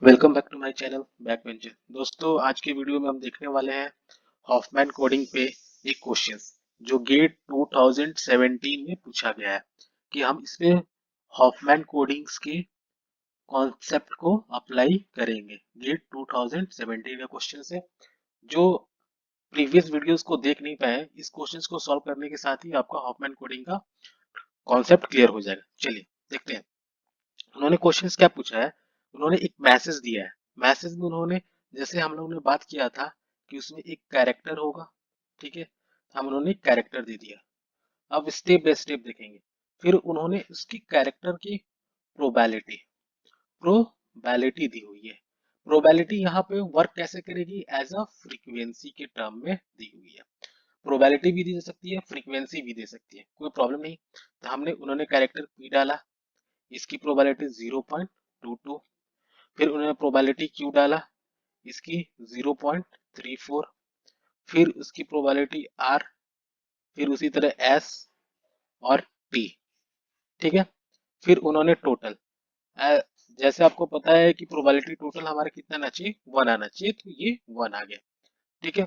Welcome back to my channel back venture. दोस्तों, आज के वीडियो में हम देखने वाले हैं हॉफमैन कोडिंग पे एक क्वेश्चन जो गेट 2017 में पूछा गया है कि हम इसमें हॉफमैन कोडिंग्स के कॉन्सेप्ट को अप्लाई करेंगे। गेट 2017 का क्वेश्चन है। जो प्रीवियस वीडियोस को देख नहीं पाए इस क्वेश्चंस को सॉल्व करने के साथ ही आपका हॉफमैन कोडिंग का कॉन्सेप्ट क्लियर हो जाएगा। चलिए देखते हैं उन्होंने क्वेश्चंस क्या पूछा है। उन्होंने एक मैसेज दिया है। मैसेज में उन्होंने, जैसे हम लोगों ने बात किया था कि उसमें एक कैरेक्टर होगा, ठीक है, हम उन्होंने एक कैरेक्टर दे दिया। अब स्टेप बाय स्टेप देखेंगे। फिर उन्होंने उसकी कैरेक्टर की प्रोबेबिलिटी प्रोबेबिलिटी दी हुई है। प्रोबेबिलिटी यहाँ पे वर्क कैसे करेगी, एज अ फ्रीक्वेंसी के टर्म में दी हुई है। प्रोबेबिलिटी भी दे सकती है, फ्रीक्वेंसी भी दे सकती है, कोई प्रॉब्लम नहीं। तो हमने उन्होंने कैरेक्टर पी डाला, इसकी प्रोबेबिलिटी 0.22। फिर उन्होंने प्रोबेबिलिटी क्यू डाला, इसकी 0.34। फिर उसकी प्रोबेबिलिटी आर, फिर उसी तरह एस और टी, ठीक है। फिर उन्होंने टोटल, जैसे आपको पता है कि प्रोबेबिलिटी टोटल हमारा कितना आना चाहिए, 1 आना चाहिए, तो ये 1 आ गया, ठीक है।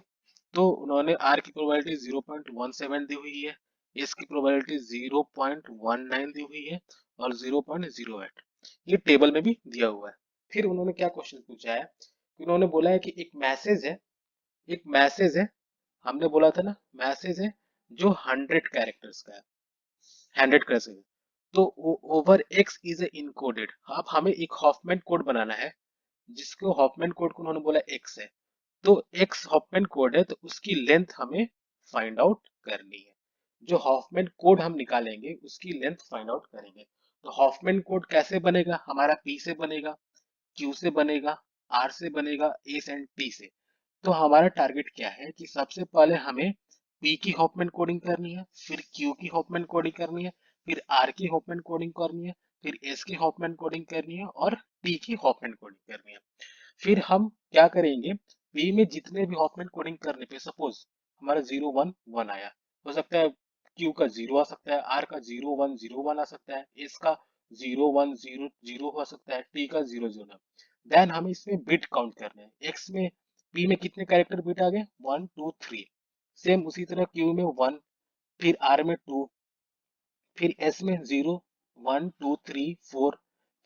तो उन्होंने आर की प्रोबेबिलिटी 0.17 दी हुई है, एस की प्रोबेबिलिटी 0.19 दी हुई है और 0.08 ये टेबल में भी दिया हुआ है। फिर उन्होंने क्या क्वेश्चन पूछा है कि उन्होंने बोला है कि एक मैसेज है, एक मैसेज है, हमने बोला था ना मैसेज है जो 100 कैरेक्टर्स का है, 100 कैरेक्टर्स है। तो over x is a encoded. अब हमें एक हॉफमैन कोड बनाना है जिसको हॉफमैन कोड को उन्होंने बोला एक्स है। तो एक्स हॉफमैन कोड है तो उसकी लेंथ हमें फाइंड आउट करनी है। जो हॉफमैन कोड हम निकालेंगे उसकी लेंथ फाइंड आउट करेंगे। तो हॉफमैन कोड कैसे बनेगा, हमारा पी से बनेगा, क्यू से बनेगा, आर से बनेगा, एस एंड टी से। तो हमारा टारगेट क्या है कि सबसे पहले हमें पी की हॉफमैन कोडिंग करनी है, फिर क्यू की हॉफमैन कोडिंग करनी है, फिर आर की हॉफमैन कोडिंग करनी है, फिर एस की हॉफमैन कोडिंग करनी है और टी की हॉफमैन कोडिंग करनी है। फिर हम क्या करेंगे, पी में जितने भी हॉफमैन कोडिंग करने पे सपोज हमारा 0 1 1 आया, हो सकता है क्यू का 0 आ सकता है, आर का 0 1 0 1 आ सकता है, एस का 0 1 0 0 हो सकता है, टी का 0 0। देन हमें इसमें बिट काउंट करना है। एक्स में, पी में कितने कैरेक्टर बिट आ गए, 1 2 3। सेम उसी तरह क्यू में 1, फिर आर में 2, फिर एस में 0 1 2 3 4,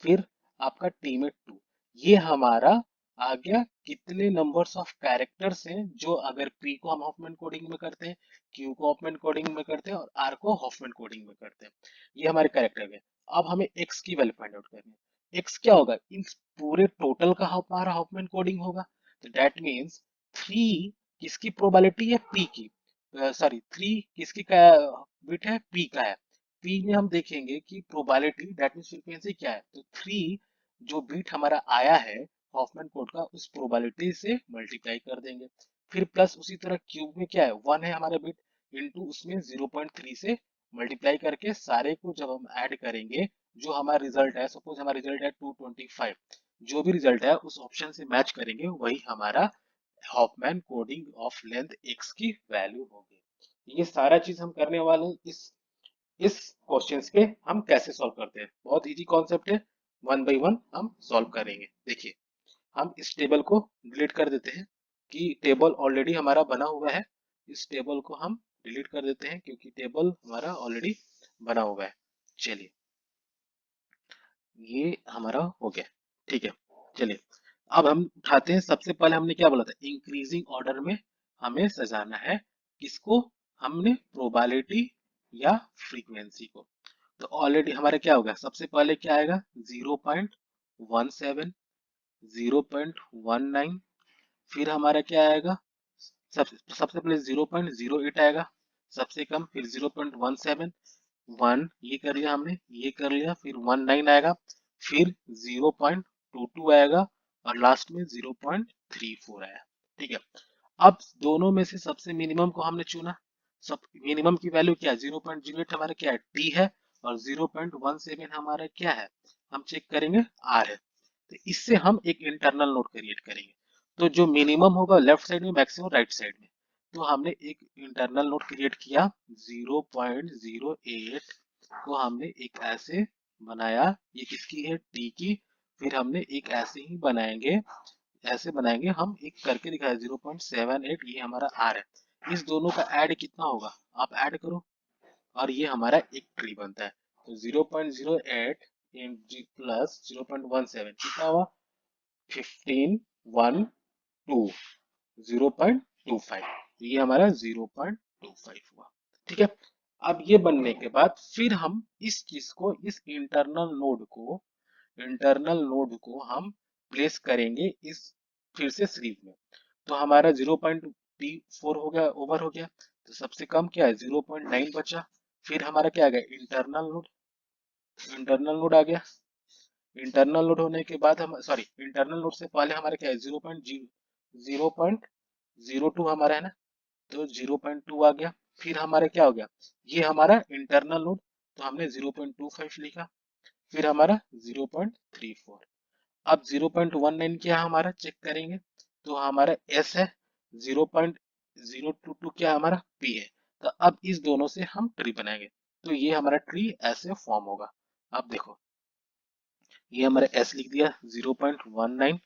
फिर आपका टी में 2। ये हमारा आ गया कितने नंबर्स ऑफ कैरेक्टर्स हैं जो अगर पी को हम हॉफमैन कोडिंग में करते हैं, क्यू को हॉफमैन कोडिंग में करते हैं और आर को हॉफमैन कोडिंग में करते हैं। ये हमारे कैरेक्टर है। अब हमें एक्स की वैल्यू फाइंड आउट करनी है। एक्स क्या होगा, इन पूरे टोटल का हमारा हॉफमैन कोडिंग होगा। तो दैट मीन्स 3 किसकी प्रोबेबिलिटी है, पी की, सॉरी 3 किसकी का बिट है, पी का है। पी में हम देखेंगे कि प्रोबेबिलिटी दैट मीन्स फ्रीक्वेंसी क्या है, तो 3 जो बिट हमारा आया है हॉफमैन कोड का उस प्रोबेबिलिटी से मल्टीप्लाई कर देंगे। फिर प्लस उसी तरह क्यूब में क्या है, 1 है हमारा बिट, इनटू उसमें 0.3 से मल्टीप्लाई करके सारे को जब हम ऐड करेंगे, जो हमारा रिजल्ट है, सपोज हमारा रिजल्ट है 225, जो भी रिजल्ट है उस ऑप्शन से मैच करेंगे, वही हमारा Huffman coding of length x की वैल्यू होगी। ये सारा चीज हम करने वाले हैं इस क्वेश्चंस पे। हम कैसे सॉल्व करते हैं, बहुत इजी कॉन्सेप्ट है, वन बाय वन हम सॉल्व करेंगे। देखिए, हम इस टेबल को डिलीट कर देते हैं कि टेबल ऑलरेडी हमारा बना हुआ है। इस टेबल को हम डिलीट कर देते हैं क्योंकि टेबल हमारा ऑलरेडी बना हुआ है। चलिए, ये हमारा हो गया, ठीक है। चलिए, अब हम उठाते हैं। सबसे पहले हमने क्या बोला था, इंक्रीजिंग ऑर्डर में हमें सजाना है किसको, हमने प्रोबेबिलिटी या फ्रीक्वेंसी को। तो ऑलरेडी हमारा क्या होगा, सबसे पहले क्या आएगा, 0.17, 0.19, फिर हमारा क्या आएगा, सबसे पहले 0.08 आएगा सबसे कम, फिर 0.17, 1 ये कर लिया हमने, ये कर लिया, फिर 19 आएगा, फिर 0.22 आएगा और लास्ट में 0.34 आया, ठीक है। अब दोनों में से सबसे मिनिमम को हमने चुना। सब मिनिमम की वैल्यू क्या है, 0.08 हमारा क्या है, टी है, और 0.17 हमारा क्या है, हम चेक करेंगे, आर है। तो इससे हम एक इंटरनल नोड क्रिएट करेंगे। तो जो मिनिमम होगा लेफ्ट साइड में, मैक्सिमम राइट साइड में। तो हमने एक इंटरनल नोड क्रिएट किया, 0.08 को हमने एक ऐसे बनाया, ये किसकी है, टी की, फिर हमने एक ऐसे ही बनाएंगे, ऐसे बनाएंगे हम, एक करके दिखाया 0.78, ये हमारा आर है। इस दोनों का ऐड कितना होगा, आप ऐड करो और ये हमारा एक ट्री बनता है। तो 0.08 प्लस 0.17 कितना हुआ, 1512, 0.25, ये हमारा 0.25 हुआ। ठीक है, अब ये बनने के बाद फिर हम इस चीज को, इस इंटरनल नोड को हम प्लेस करेंगे इस, फिर से सीरीज में। तो हमारा 0.4 हो गया, ओवर हो गया। तो सबसे कम क्या है, 0.9 बचा। फिर हमारा क्या आ गया, इंटरनल नोड आ गया। इंटरनल नोड होने के बाद हम, सॉरी, इंटरनल नोड से पहले हमारा क्या है, 0.02 हमारा है ना, तो 0.2 आ गया। फिर हमारा क्या हो गया, ये हमारा इंटरनल नोड, तो हमने 0.25 लिखा। फिर हमारा 0.34। अब 0.19 क्या है हमारा, चेक करेंगे। तो हमारा एस है, 0.022 क्या हमारा पी है। तो अब इस दोनों से हम ट्री बनाएंगे। तो ये हमारा ट्री ऐसे फॉर्म होगा। अब देखो, ये हमारा एस लिख दिया, 0.19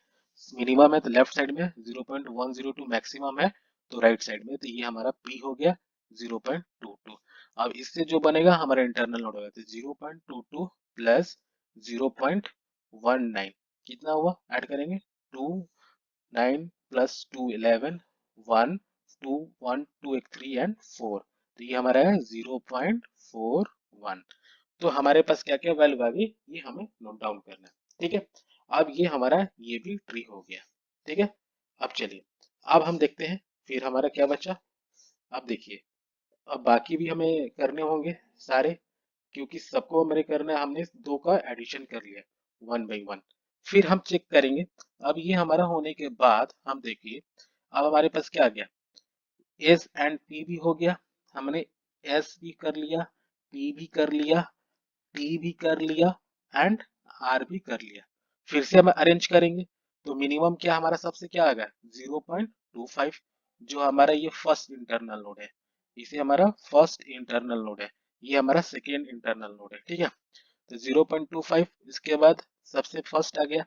मिनिमम है तो लेफ्ट साइड में, 0.102 मैक्सिमम है तो राइट साइड में, तो ये हमारा पी हो गया 0.22। अब इससे जो बनेगा हमारा इंटरनल नोड होगा, तो 0.22 प्लस 0.19 कितना हुआ, ऐड करेंगे, 2 9 प्लस 2 11, 1 2 1 2 एक 3 एंड 4, तो ये हमारा है 0.41। तो हमारे पास क्या क्या वैल्यू आ गई, ये हमें नोट डाउन करना है। ठीक है, अब ये हमारा, ये भी ट्री हो गया। ठीक है, अब चलिए, अब हम देखते हैं फिर हमारा क्या बचा। अब देखिए, अब बाकी भी हमें करने होंगे सारे, क्योंकि सबको हमारे करना है। हमने दो का एडिशन कर लिया वन बाई वन। फिर हम चेक करेंगे। अब ये हमारा होने के बाद हम देखिए, अब हमारे पास क्या आ गया, एस एंड पी भी हो गया। हमने एस भी कर लिया, पी भी कर लिया, टी भी कर लिया एंड आर भी कर लिया। फिर से हम अरेंज करेंगे। तो मिनिमम क्या हमारा, सबसे क्या आ गया, 0.25, जो हमारा ये फर्स्ट इंटरनल नोड है। इसे हमारा फर्स्ट इंटरनल नोड है, ये हमारा सेकेंड इंटरनल नोड है। ठीक है, तो 0.25, इसके बाद सबसे फर्स्ट आ गया।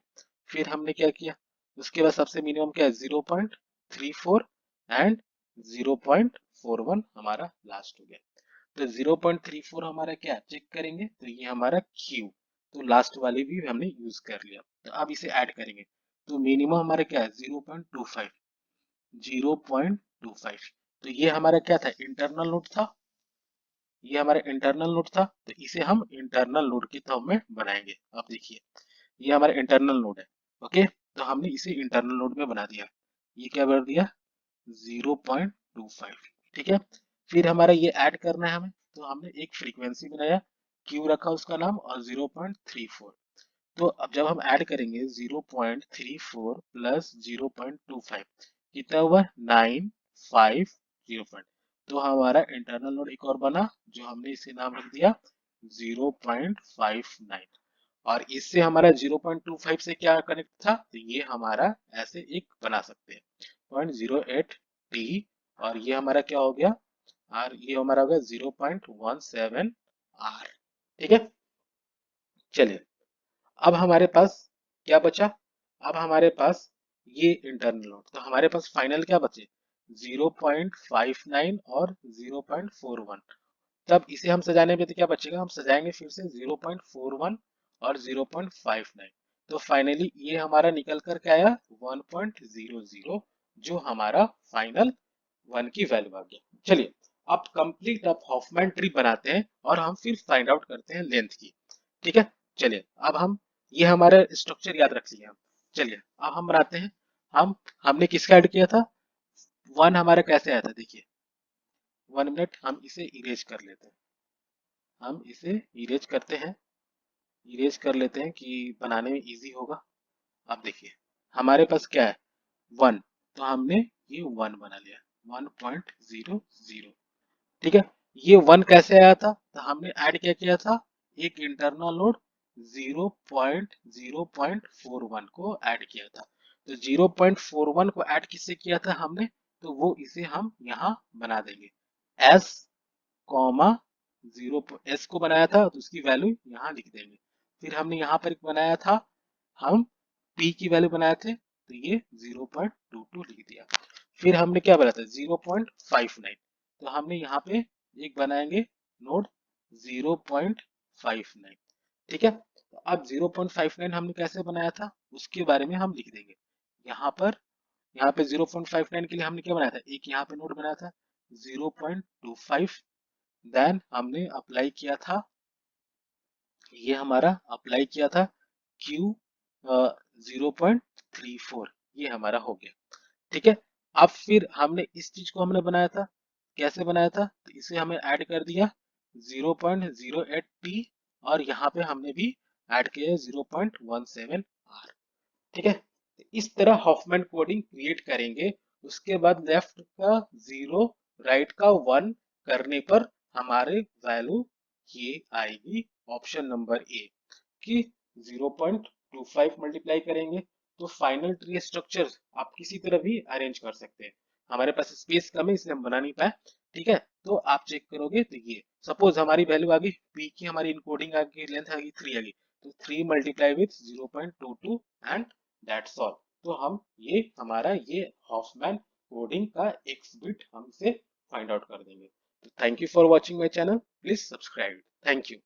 फिर हमने क्या किया, उसके बाद सबसे मिनिमम क्या है, 0.34 एंड 0.41 हमारा लास्ट हो गया। तो 0.34 हमारा क्या चेक करेंगे, तो ये हमारा क्यू, तो लास्ट वाली भी हमने यूज कर लिया। तो अब इसे ऐड करेंगे। तो मिनिमम हमारा क्या है, 0.25, 0.25। तो ये हमारा क्या था, इंटरनल नोड था, ये हमारा इंटरनल नोड था। तो इसे हम इंटरनल नोड के फॉर्म में बनाएंगे। अब देखिए, ये हमारा इंटरनल नोड है। ओके, तो हमने इसे इंटरनल नोड में बना दिया। ये क्या कर दिया, 0.25। ठीक है, फिर हमारा ये ऐड करना है हमें। तो हमने एक फ्रीक्वेंसी बनाया, क्यू रखा उसका नाम, और 0.34। तो अब जब हम ऐड करेंगे 0.34 प्लस 0.25 कितना हुआ, 950। तो हमारा इंटरनल नोड एक और बना, जो हमने इसे नाम रख दिया 0.59। और इससे हमारा 0.25 से क्या कनेक्ट था, तो ये हमारा ऐसे एक बना सकते हैं 0.08 टी, और ये हमारा क्या हो गया, और ये हमारा हो गया 0.17 आर। ठीक है, चलिए, अब हमारे पास क्या बचा, अब हमारे पास ये इंटरनल नोड, तो हमारे पास फाइनल क्या बचे, 0.59 और 0.41। तब इसे हम सजाने पे तो क्या बचेगा, हम सजाएंगे फिर से 0.41 और 0.59। तो फाइनली ये हमारा निकल कर के आया 1.00, जो हमारा फाइनल वन की वैल्यू आ गया। चलिए, अब कंप्लीट अब हॉफमैन ट्री बनाते हैं और हम फिर फाइंड आउट करते हैं लेंथ की। ठीक है, चलिए, अब हम, ये हमारा स्ट्रक्चर याद रख लिया हम। चलिए, अब हम बनाते हैं। हमने किसका ऐड किया था, वन हमारा कैसे आया था, देखिए, 1 मिनट, हम इसे इरेज कर लेते हैं। हम इसे इरेज करते हैं, इरेज कर लेते हैं कि बनाने में इजी होगा। अब देखिए, हमारे पास क्या है, वन, तो हमने ये वन बना लिया, 1.00। ठीक है, ये वन कैसे आया था, तो हमने ऐड क्या किया था, एक इंटरनल लोड 0.0.41 को ऐड किया था। तो 0.41 को ऐड किससे किया था हमने, तो वो इसे हम यहाँ बना देंगे, एस कॉमा 0, एस को बनाया था तो उसकी वैल्यू यहाँ लिख देंगे। फिर हमने यहाँ पर एक बनाया था हम p की वैल्यू बनाए थे तो ये 0.22 लिख दिया। फिर हमने क्या बनाया था 0.59, तो हमने यहाँ पे एक बनाएंगे नोड 0.59। ठीक है, तो अब 0.59 हमने कैसे बनाया था उसके बारे में हम लिख देंगे यहाँ पर। यहाँ पे 0.59 के लिए हमने क्या बनाया था, एक यहाँ पे नोड बनाया था 0.25, देन हमने अप्लाई किया था, ये हमारा अप्लाई किया था Q 0.34, ये हमारा हो गया। ठीक है, अब फिर हमने इस चीज को हमने बनाया था, कैसे बनाया था, तो इसे हमें ऐड कर दिया 0.08 p, और यहाँ पे हमने भी ऐड किया 0.17 r। ठीक है, तो इस तरह हॉफमैन कोडिंग क्रिएट करेंगे। उसके बाद लेफ्ट का 0, राइट का 1 करने पर हमारे वैल्यू ये आएगी ऑप्शन नंबर ए कि 0.25 मल्टीप्लाई करेंगे तो फाइनल ट्री स्ट्रक्चर आप किसी तरह भी अरेंज कर सकते हैं। हमारे पास स्पेस कम है इसलिए हम बना नहीं पाए। ठीक है, तो आप चेक करोगे तो ये सपोज हमारी वैल्यू आ गई, पी की हमारी इनकोडिंग आ गई, लेंथ आ गई 3 आ गई, तो 3 multiply with 0.22 and that's all. तो हम ये हमारा ये हॉफमैन कोडिंग का एक्स बिट हमसे फाइंड आउट कर देंगे। तो thank you for watching my channel, please subscribe. Thank you.